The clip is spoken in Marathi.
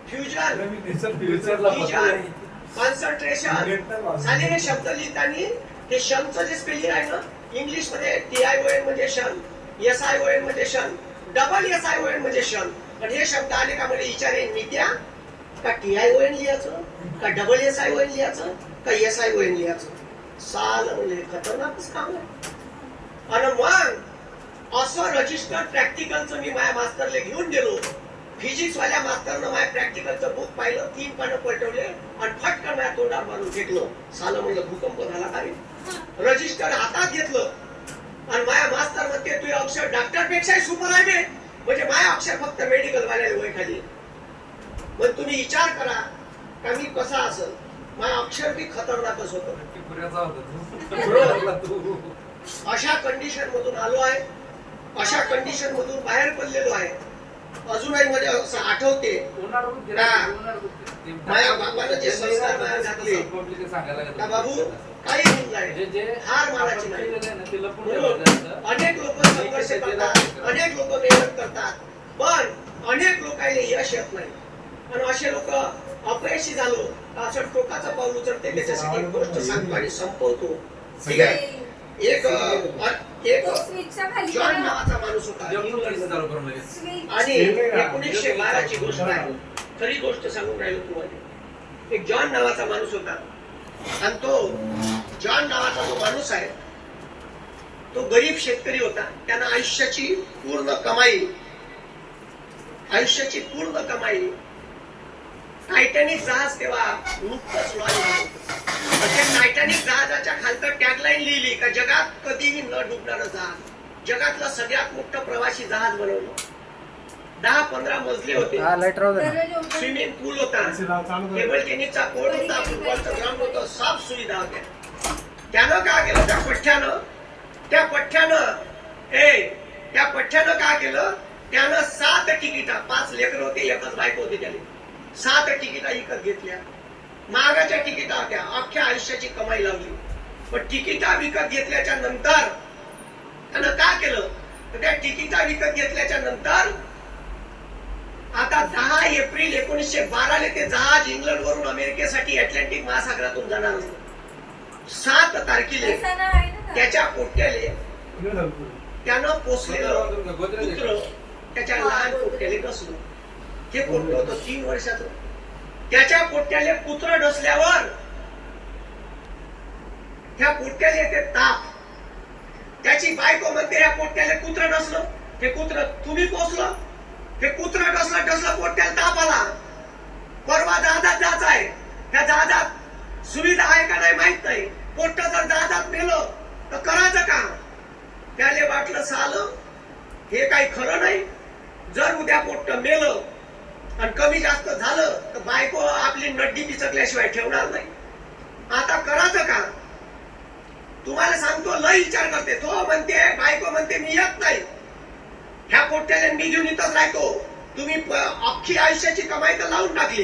फ्युजन, कॉन्सन्ट्रेशन झालेले शब्द लिहिताना हे शनचं जे स्पेलिंग आहे ना इंग्लिश मध्ये TION म्हणजे शन, SION म्हणजे शन, डबल SION म्हणजे शन. पण हे शब्द आले का मला विचारे नित्या का TION लिहायचं का डबल SION लिहायचं का SION लिहायचं. साल म्हणजे खतरनाकच काम आहे. आणि मग असं रजिस्टर प्रॅक्टिकलचं मी माझ्या मास्तरला घेऊन गेलो. फिजिक्स वाल्या मास्तरनं माझ्या प्रॅक्टिकलचं बुक पाहिलं, 3 पानं पलटवले आणि फटकन माझ्या तोंडावर मारून फेकलं. साला म्हणलं भूकंप झाला का रे. रजिस्टर हातात घेतलं आणि माझ्या मास्तर म्हणते तुझे अक्षर डॉक्टरपेक्षाही सुपर आहे बे. म्हणजे माझ्या अक्षर फक्त मेडिकल वाल्याला वय खाली. मग तुम्ही विचार करा का मी कसा असेल. माझं अक्षर बी खतरनाकच होतं. अशा कंडिशन मधून आलो आहे, अशा कंडिशन मधून बाहेर पडलेलो आहे. अजूनही मध्ये असं आठवते माझ्या बापानं जे संस्कार मला घातले का बाबू काही होऊन जाईल, हार मानायची नाही. अनेक लोक संघर्ष करतात, अनेक लोक मेहनत करतात, पण अनेक लोकांना यश येत नाही. आणि असे लोक अपयशी झालो असं टोकाचं पाऊल उचलते. त्याच्यासाठी एक गोष्ट सांगतो आणि संपवतो. ठीक आहे. एक जॉन नावाचा माणूस होता आणि 1912 ची गोष्ट आहे. खरी गोष्ट सांगून राहिलो तुम्हाला. एक जॉन नावाचा माणूस होता आणि तो जॉन नावाचा जो माणूस आहे तो गरीब शेतकरी होता. त्यानं आयुष्याची पूर्ण कमाई टायटॅनिक जहाज तेव्हा नुकतंच लॉन्च झालं होतं. त्या टायटॅनिक जहाजाच्या खालतं टॅगलाईन लिहिली का जगात कधीही न डुबणारं जहाज, जगातलं सगळ्यात मोठं प्रवासी जहाज बनवलं. 10-15 मजले होते. स्विमिंग पूल होता, टेबल टेनिसचा कोर्ट होता, फुटबॉलचं ग्राउंड होतं, सब सुविधा होत्या. त्यानं काय केलं त्या पठ्ठ्यानं काय केलं, त्यानं 7 तिकिटा, 5 लेकर होते, एकच बायको होती, त्याने 7 तिकिटा विकत घेतल्या. महागाच्या तिकिटा होत्या. अख्ख्या आयुष्याची कमाई लावली. पण तिकिटा विकत घेतल्याच्या नंतर त्यानं काय केलं, त्या तिकिटा विकत घेतल्याच्या नंतर आता 10 एप्रिल 1912 ते जहाज इंग्लंड वरून अमेरिकेसाठी अटलांटिक महासागरातून जाणार होतं. 7 तारखेला त्याच्या पोट्याले त्यानं पोचलेलं पुत्र त्याच्या लहान पोट्याले डसलं. हे पोट्ट होतं 3 वर्षाचं. त्याच्या पोट्याले पुत्र डसल्यावर त्या पोट्याले येते ताप. त्याची बायको म्हणते या पोट्याले कुत्र डसलं, हे कुत्र तुम्ही पोचलं, हे कुत्र डसलं पोट्याला ताप आला. परवा जहाजात जायचं आहे, त्या जहाजात सुविधा आहे का नाही माहित नाही. पोट्ट जर जहाजात नेलं तर करायचं का. त्याले वाटलं सालं हे काही खरं नाही. जर उद्या पोट्ट मेलं आणि कमी जास्त झालं तर बायको आपली नड्डी बिचकल्याशिवाय ठेवणार नाही. आता करायचं का. तुम्हाला सांगतो लय विचार करते. तो म्हणते, बायको म्हणते मी येत नाही, ह्या पोट्याला मी घेऊन इथंच राहतो. तुम्ही अख्खी आयुष्याची कमाई तर लावून टाकली.